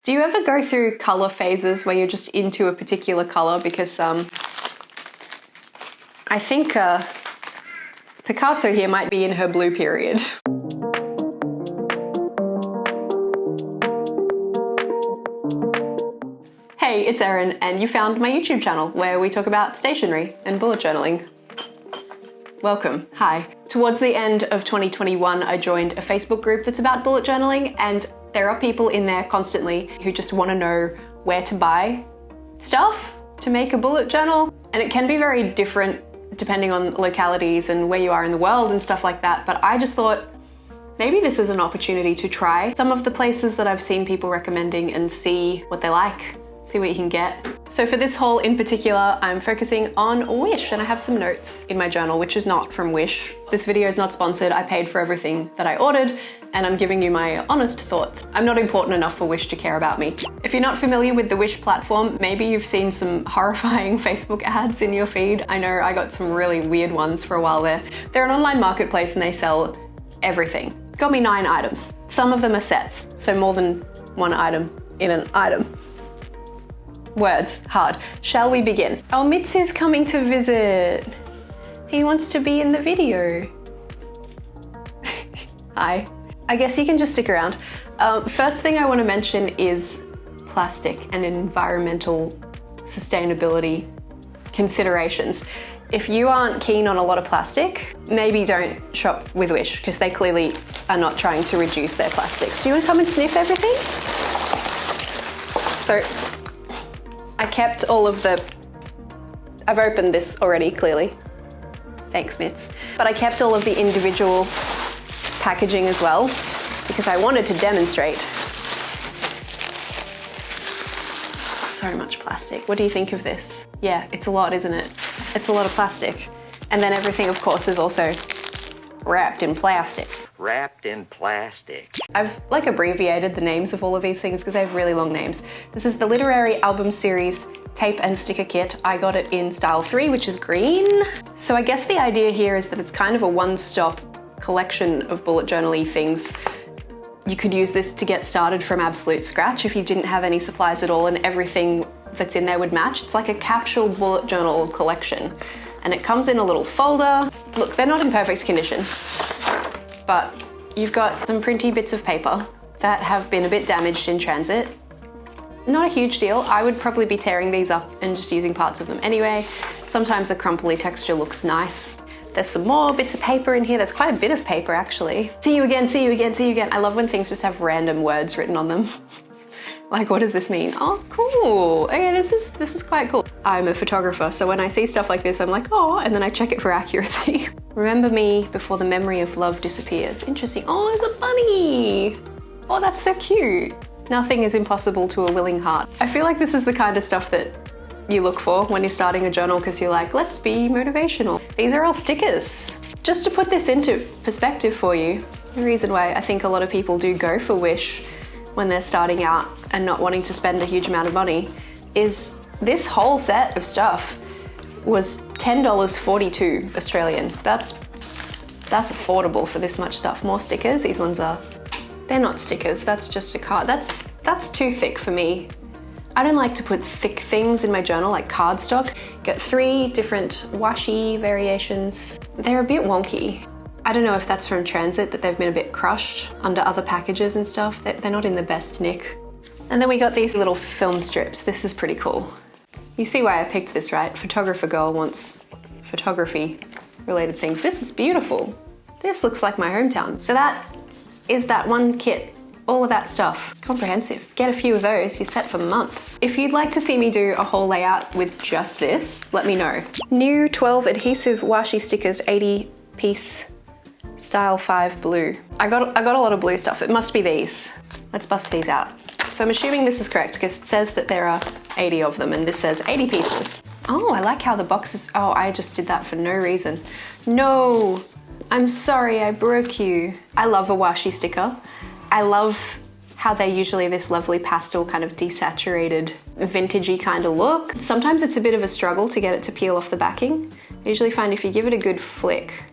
Do you ever go through color phases where you're just into a particular color? Because I think Picasso here might be in her blue period. Hey, it's Erin, and you found my YouTube channel where we talk about stationery and bullet journaling. Welcome, hi. Towards the end of 2021, I joined a Facebook group that's about bullet journaling, and there are people in there constantly who just want to know where to buy stuff to make a bullet journal. And it can be very different depending on localities and where you are in the world and stuff like that. But I just thought maybe this is an opportunity to try some of the places that I've seen people recommending and see what they like, see what you can get. So for this haul in particular, I'm focusing on Wish, and I have some notes in my journal, which is not from Wish. This video is not sponsored. I paid for everything that I ordered, and I'm giving you my honest thoughts. I'm not important enough for Wish to care about me. If you're not familiar with the Wish platform, maybe you've seen some horrifying Facebook ads in your feed. I know I got some really weird ones for a while there. They're an online marketplace and they sell everything. Got me 9 items. Some of them are sets, so more than one item in an item. Words, hard. Shall we begin? Oh, Mitsu's coming to visit. He wants to be in the video. Hi. I guess you can just stick around. First thing I want to mention is plastic and environmental sustainability considerations. If you aren't keen on a lot of plastic, maybe don't shop with Wish, because they clearly are not trying to reduce their plastics. Do you want to come and sniff everything? So, I kept all of the... I've opened this already, clearly. Thanks, Mitz. But I kept all of the individual packaging as well, because I wanted to demonstrate. So much plastic. What do you think of this? Yeah, it's a lot, isn't it? It's a lot of plastic. And then everything, of course, is also wrapped in plastic. Wrapped in plastic. I've abbreviated the names of all of these things because they have really long names. This is the Literary Album Series Tape and Sticker Kit. I got it in style 3, which is green. So I guess the idea here is that it's kind of a one-stop collection of bullet journaly things. You could use this to get started from absolute scratch if you didn't have any supplies at all, and everything that's in there would match. It's like a capsule bullet journal collection, and it comes in a little folder. Look, they're not in perfect condition, but you've got some printy bits of paper that have been a bit damaged in transit. Not a huge deal. I would probably be tearing these up and just using parts of them anyway. Sometimes a crumply texture looks nice. There's some more bits of paper in here. There's quite a bit of paper, actually. See you again, see you again, see you again. I love when things just have random words written on them. Like, what does this mean? Oh, cool. Okay, this is quite cool. I'm a photographer, so when I see stuff like this, I'm like, oh, and then I check it for accuracy. Remember me before the memory of love disappears. Interesting. Oh, there's a bunny. Oh, that's so cute. Nothing is impossible to a willing heart. I feel like this is the kind of stuff that you look for when you're starting a journal, because you're like, let's be motivational. These are all stickers. Just to put this into perspective for you, the reason why I think a lot of people do go for Wish when they're starting out and not wanting to spend a huge amount of money is this whole set of stuff was $10.42 Australian. That's affordable for this much stuff. More stickers. These ones they're not stickers. That's just a card. That's too thick for me. I don't like to put thick things in my journal, like cardstock. Got 3 different washi variations. They're a bit wonky. I don't know if that's from transit, that they've been a bit crushed under other packages and stuff. They're not in the best nick. And then we got these little film strips. This is pretty cool. You see why I picked this, right? Photographer girl wants photography related things. This is beautiful. This looks like my hometown. So that is that one kit. All of that stuff. Comprehensive. Get a few of those, you're set for months. If you'd like to see me do a whole layout with just this, let me know. New 12 adhesive washi stickers, 80 piece, style 5 blue. I got a lot of blue stuff. It must be these. Let's bust these out. So I'm assuming this is correct because it says that there are 80 of them and this says 80 pieces. Oh, I like how the box is, oh, I just did that for no reason. No, I'm sorry, I broke you. I love a washi sticker. I love how they're usually this lovely pastel kind of desaturated, vintagey kind of look. Sometimes it's a bit of a struggle to get it to peel off the backing. I usually find if you give it a good flick,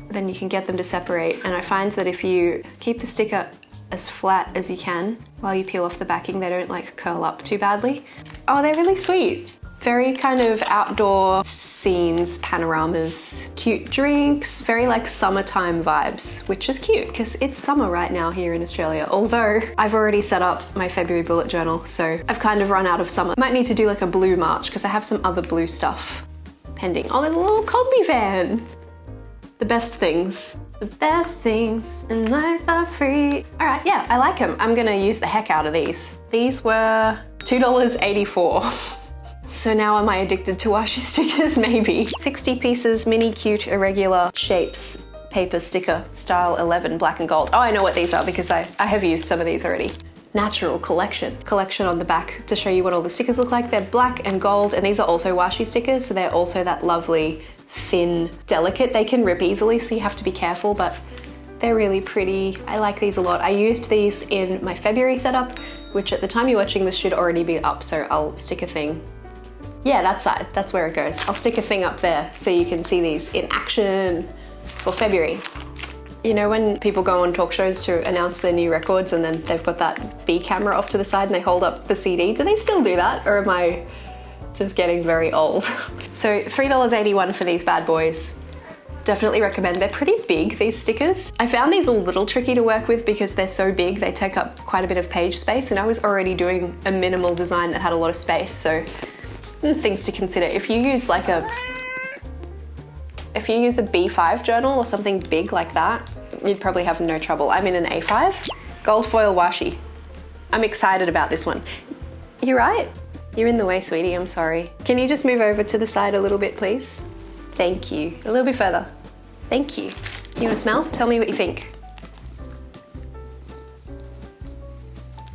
then you can get them to separate. And I find that if you keep the sticker as flat as you can. While you peel off the backing, they don't like curl up too badly. Oh, they're really sweet. Very kind of outdoor scenes, panoramas, cute drinks, very like summertime vibes, which is cute because it's summer right now here in Australia. Although I've already set up my February bullet journal, so I've kind of run out of summer. Might need to do like a blue March because I have some other blue stuff pending. Oh, there's a little combi van. The best things. The best things in life are free. All right, yeah, I like them. I'm gonna use the heck out of these. These were $2.84. So now am I addicted to washi stickers? Maybe. 60 pieces, mini cute irregular shapes, paper sticker, style 11, black and gold. Oh, I know what these are because I have used some of these already. Natural collection. Collection on the back to show you what all the stickers look like. They're black and gold, and these are also washi stickers, so they're also that lovely, thin, delicate. They can rip easily, so you have to be careful, but they're really pretty. I like these a lot. I used these in my February setup, which at the time you're watching this should already be up, so I'll stick a thing. Yeah, that side, that's where it goes. I'll stick a thing up there so you can see these in action for February. You know when people go on talk shows to announce their new records and then they've got that B camera off to the side and they hold up the CD? Do they still do that, or am I just getting very old? So $3.81 for these bad boys. Definitely recommend. They're pretty big, these stickers. I found these a little tricky to work with because they're so big, they take up quite a bit of page space, and I was already doing a minimal design that had a lot of space, so some things to consider. If you use a B5 journal or something big like that, you'd probably have no trouble. I'm in an A5. Gold foil washi. I'm excited about this one. You're right. You're in the way, sweetie, I'm sorry. Can you just move over to the side a little bit, please? Thank you. A little bit further. Thank you. You wanna smell? Tell me what you think.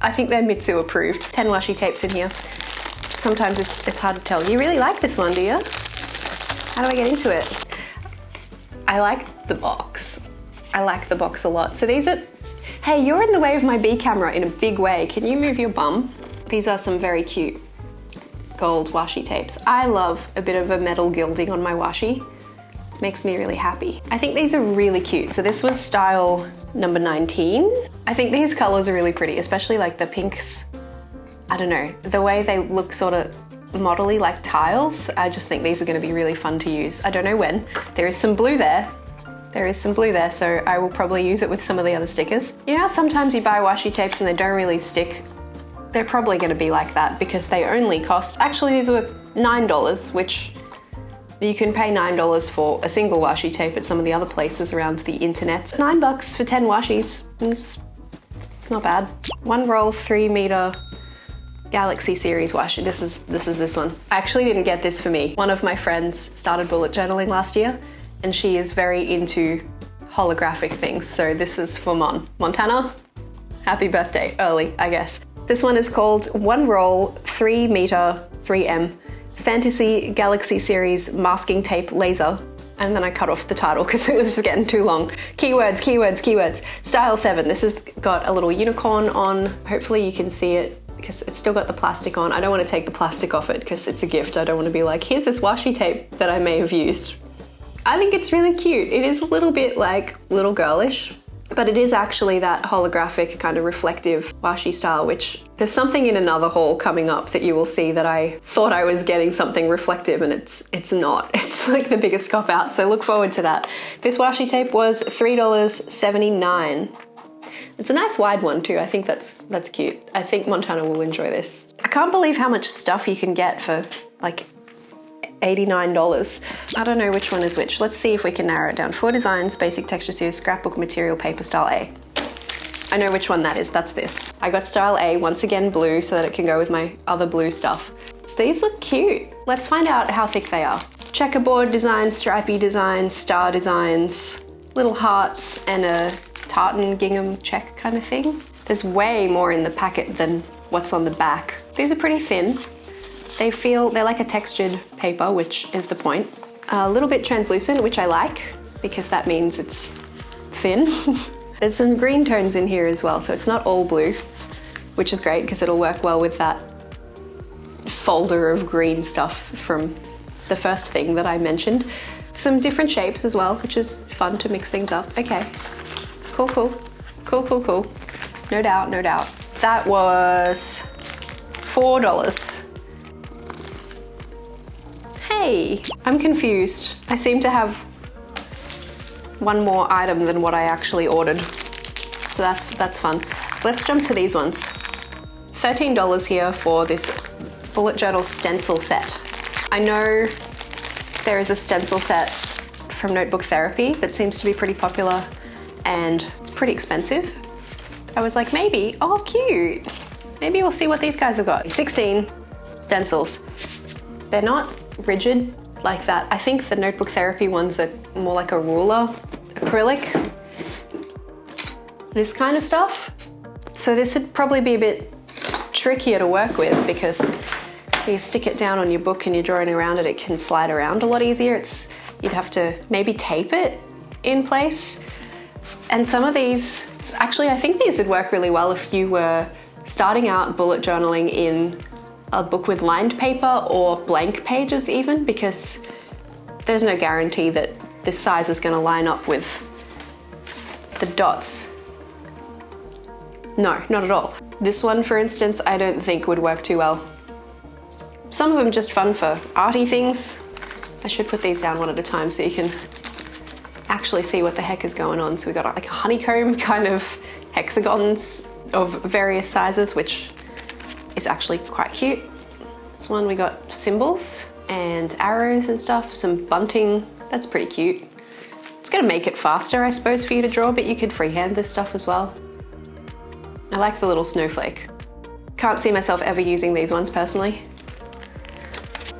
I think they're Mitsu approved. 10 washi tapes in here. Sometimes it's hard to tell. You really like this one, do you? How do I get into it? I like the box. I like the box a lot. So these are, hey, you're in the way of my B camera in a big way. Can you move your bum? These are some very cute gold washi tapes. I love a bit of a metal gilding on my washi. Makes me really happy. I think these are really cute. So this was style number 19. I think these colors are really pretty, especially like the pinks. I don't know, the way they look sort of model-y like tiles. I just think these are going to be really fun to use. I don't know when. There is some blue there. There is some blue there, so I will probably use it with some of the other stickers. You know, sometimes you buy washi tapes and they don't really stick. They're probably going to be like that because they only cost, actually these were $9, which you can pay $9 for a single washi tape at some of the other places around the internet. $9 for 10 washis. It's not bad. One roll, 3 meter Galaxy series washi. This is this one. I actually didn't get this for me. One of my friends started bullet journaling last year and she is very into holographic things. So this is for Montana. Happy birthday, early, I guess. This one is called One Roll 3 meter 3M Fantasy Galaxy Series Masking Tape Laser. And then I cut off the title because it was just getting too long. Keywords, keywords, keywords. Style 7. This has got a little unicorn on. Hopefully you can see it because it's still got the plastic on. I don't want to take the plastic off it because it's a gift. I don't want to be like, here's this washi tape that I may have used. I think it's really cute. It is a little bit like little girlish, but it is actually that holographic kind of reflective washi style, which there's something in another haul coming up that you will see that I thought I was getting something reflective and it's not. It's like the biggest cop out, so look forward to that. This washi tape was $3.79. It's a nice wide one too. I think that's cute. I think Montana will enjoy this. I can't believe how much stuff you can get for like $89. I don't know which one is which. Let's see if we can narrow it down. 4 designs, basic texture series, scrapbook material, paper, style A. I know which one that is. That's this. I got style A, once again blue, so that it can go with my other blue stuff. These look cute. Let's find out how thick they are. Checkerboard designs, stripy designs, star designs, little hearts, and a tartan gingham check kind of thing. There's way more in the packet than what's on the back. These are pretty thin. They're like a textured paper, which is the point. A little bit translucent, which I like because that means it's thin. There's some green tones in here as well, so it's not all blue, which is great because it'll work well with that folder of green stuff from the first thing that I mentioned. Some different shapes as well, which is fun to mix things up. Okay, cool, cool, cool, cool, cool. No doubt, no doubt. That was $4. Hey, I'm confused. I seem to have one more item than what I actually ordered. So that's fun. Let's jump to these ones. $13 here for this bullet journal stencil set. I know there is a stencil set from Notebook Therapy that seems to be pretty popular and it's pretty expensive. I was like, maybe, oh cute. Maybe we'll see what these guys have got. 16 stencils. They're not rigid like that. I think the Notebook Therapy ones are more like a ruler, acrylic, this kind of stuff. So this would probably be a bit trickier to work with because you stick it down on your book and you're drawing around it, it can slide around a lot easier. You'd have to maybe tape it in place. And some of these, actually I think these would work really well if you were starting out bullet journaling in a book with lined paper or blank pages even, because there's no guarantee that this size is going to line up with the dots. No, not at all. This one, for instance, I don't think would work too well. Some of them just fun for arty things. I should put these down one at a time so you can actually see what the heck is going on. So we got like a honeycomb kind of hexagons of various sizes, which is actually quite cute. This one we got symbols and arrows and stuff, some bunting. That's pretty cute. It's gonna make it faster, I suppose, for you to draw, but you could freehand this stuff as well. I like the little snowflake. Can't see myself ever using these ones personally.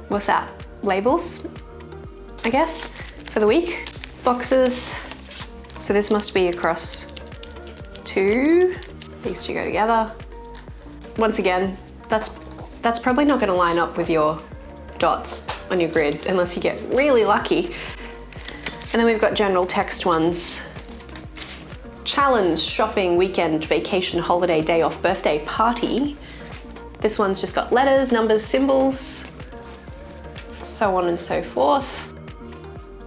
What's that? Labels, I guess, for the week. Boxes. So this must be across two. These two go together. Once again, that's probably not going to line up with your dots on your grid unless you get really lucky. And then we've got general text ones. Challenge, shopping, weekend, vacation, holiday, day off, birthday, party. This one's just got letters, numbers, symbols, so on and so forth.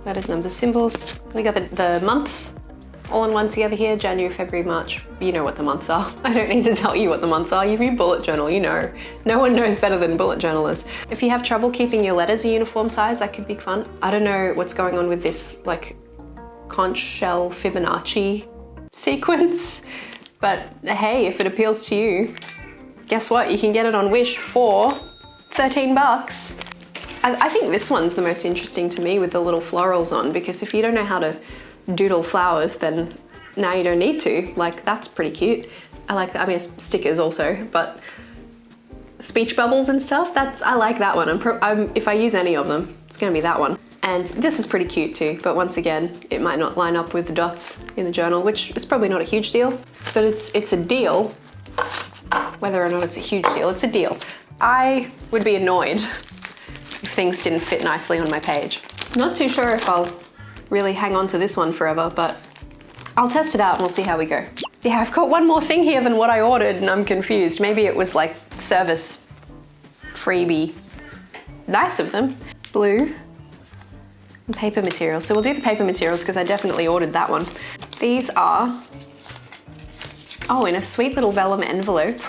Letters, numbers, symbols. We got the months all in one together here, January, February, March. You know what the months are. I don't need to tell you what the months are. If you bullet journal, you know. No one knows better than bullet journalers. If you have trouble keeping your letters a uniform size, that could be fun. I don't know what's going on with this like conch shell Fibonacci sequence, but hey, if it appeals to you, guess what? You can get it on Wish for 13 bucks. I think this one's the most interesting to me with the little florals on, because if you don't know how to doodle flowers, then now you don't need to. Like, that's pretty cute. I like that. I mean, stickers also, but speech bubbles and stuff, I like that one. If I use any of them, it's gonna be that one. And this is pretty cute too, but once again, it might not line up with the dots in the journal, which is probably not a huge deal, but it's a deal. Whether or not it's a huge deal, it's a deal. I would be annoyed if things didn't fit nicely on my page. Not too sure if I'll really hang on to this one forever, but I'll test it out and we'll see how we go. Yeah, I've got one more thing here than what I ordered and I'm confused. Maybe it was like service freebie. Nice of them. Blue and paper materials. So we'll do the paper materials because I definitely ordered that one. These are, oh, in a sweet little vellum envelope,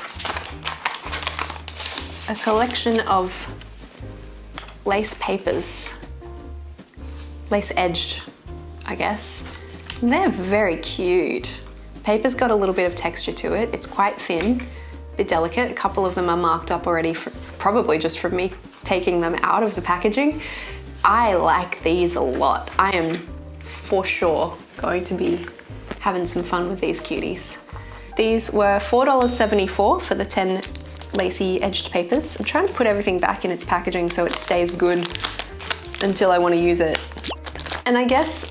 a collection of lace papers, lace edged, I guess. And they're very cute. Paper's got a little bit of texture to it. It's quite thin, a bit delicate. A couple of them are marked up already, probably just from me taking them out of the packaging. I like these a lot. I am for sure going to be having some fun with these cuties. These were $4.74 for the 10 lacy edged papers. I'm trying to put everything back in its packaging so it stays good until I want to use it. And I guess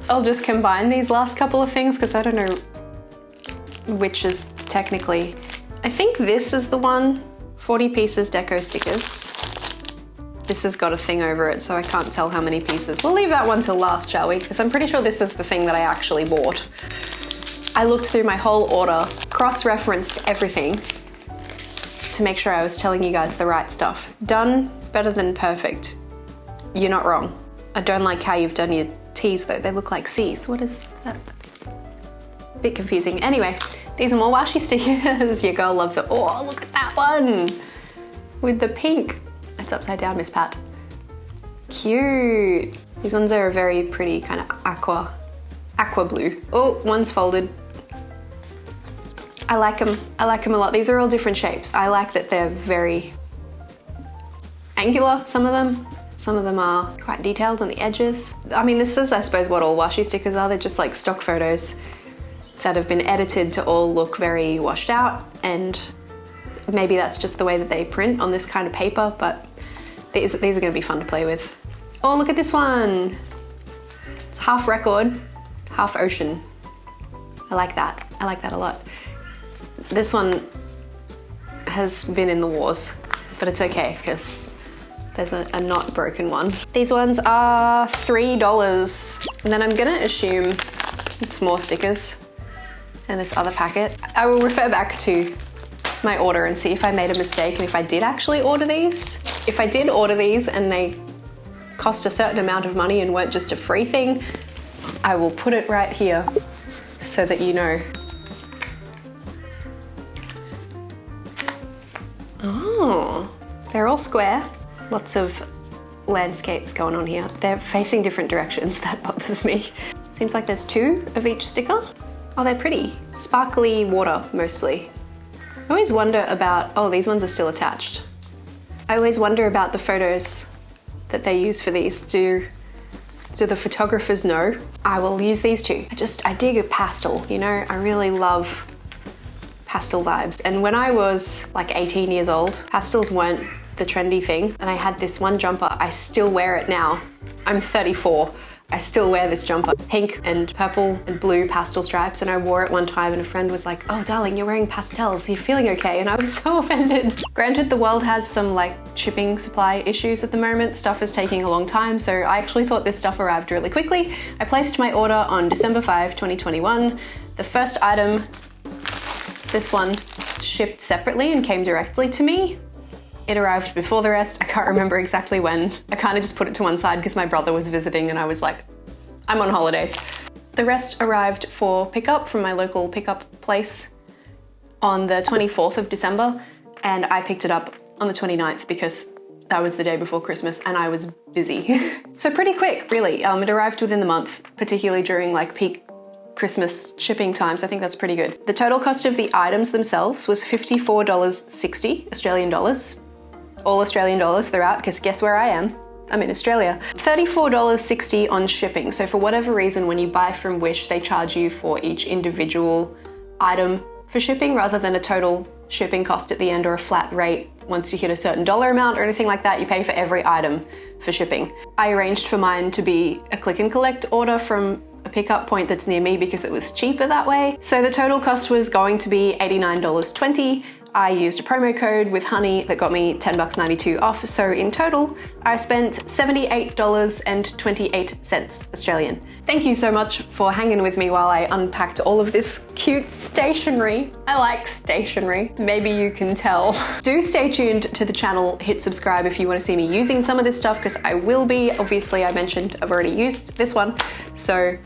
I'll just combine these last couple of things because I don't know which is technically. I think this is the one, 40 pieces deco stickers. This has got a thing over it, so I can't tell how many pieces. We'll leave that one till last, shall we? Because I'm pretty sure this is the thing that I actually bought. I looked through my whole order, cross-referenced everything to make sure I was telling you guys the right stuff. Done better than perfect. You're not wrong. I don't like how you've done your T's though. They look like C's. What is that? A bit confusing. Anyway, These are more washi stickers. Your girl loves it. Oh, look at that one with the pink. It's upside down, Miss Pat. Cute. These ones are a very pretty kind of aqua blue. Oh, one's folded. I like them. I like them a lot. These are all different shapes. I like that they're very angular, some of them. Some of them are quite detailed on the edges. I mean, this is, I suppose, what all washi stickers are. They're just like stock photos that have been edited to all look very washed out, and maybe that's just the way that they print on this kind of paper, but these are gonna be fun to play with. Oh, look at this one. It's half record, half ocean. I like that. I like that a lot. This one has been in the wars, but it's okay because there's a not broken one. These ones are $3, and then I'm gonna assume it's more stickers and this other packet. I will refer back to my order and see if I made a mistake and if I did actually order these. If I did order these and they cost a certain amount of money and weren't just a free thing, I will put it right here so that you know. Oh, they're all square. Lots of landscapes going on here. They're facing different directions, that bothers me. Seems like there's 2 of each sticker. Oh, they're pretty. Sparkly water, mostly. I always wonder about, oh, these ones are still attached. I always wonder about the photos that they use for these. Do the photographers know? I will use these too. I dig a pastel, you know? I really love pastel vibes. And when I was like 18 years old, pastels weren't the trendy thing. And I had this one jumper, I still wear it now. I'm 34. I still wear this jumper, pink and purple and blue pastel stripes, and I wore it one time and a friend was like, oh darling, you're wearing pastels, you're feeling okay? And I was so offended. Granted, the world has some like shipping supply issues at the moment. Stuff is taking a long time, so I actually thought this stuff arrived really quickly. I placed my order on December 5, 2021. The first item, this one, shipped separately and came directly to me. It arrived before the rest. I can't remember exactly when. I kind of just put it to one side because my brother was visiting and I was like, I'm on holidays. The rest arrived for pickup from my local pickup place on the 24th of December, and I picked it up on the 29th because that was the day before Christmas and I was busy. So pretty quick, really. It arrived within the month, particularly during like peak Christmas shipping times. I think that's pretty good. The total cost of the items themselves was $54.60 Australian dollars. All Australian dollars throughout, because guess where I am? I'm in Australia. $34.60 on shipping. So for whatever reason, when you buy from Wish, they charge you for each individual item for shipping rather than a total shipping cost at the end or a flat rate. Once you hit a certain dollar amount or anything like that, you pay for every item for shipping. I arranged for mine to be a click and collect order from a pickup point that's near me because it was cheaper that way. So the total cost was going to be $89.20. I used a promo code with Honey that got me $10.92 off. So in total, I spent $78.28 Australian. Thank you so much for hanging with me while I unpacked all of this cute stationery. I like stationery. Maybe you can tell. Do stay tuned to the channel, hit subscribe if you want to see me using some of this stuff, because I will be. Obviously, I mentioned I've already used this one. So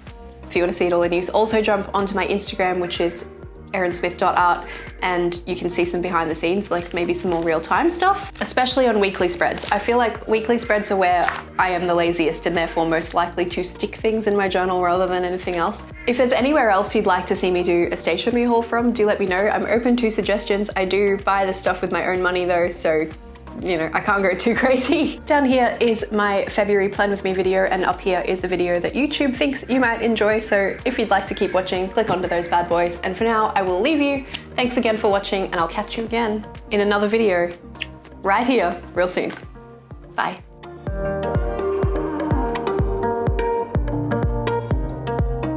if you want to see it all in use, also jump onto my Instagram, which is erinsmith.art, and you can see some behind the scenes, like maybe some more real-time stuff, especially on weekly spreads. I feel like weekly spreads are where I am the laziest and therefore most likely to stick things in my journal rather than anything else. If there's anywhere else you'd like to see me do a stationery haul from, do let me know. I'm open to suggestions. I do buy this stuff with my own money though, so you know, I can't go too crazy. Down here is my February plan with me video, and up here is a video that YouTube thinks you might enjoy. So if you'd like to keep watching, click onto those bad boys. And for now, I will leave you. Thanks again for watching, and I'll catch you again in another video right here real soon. Bye.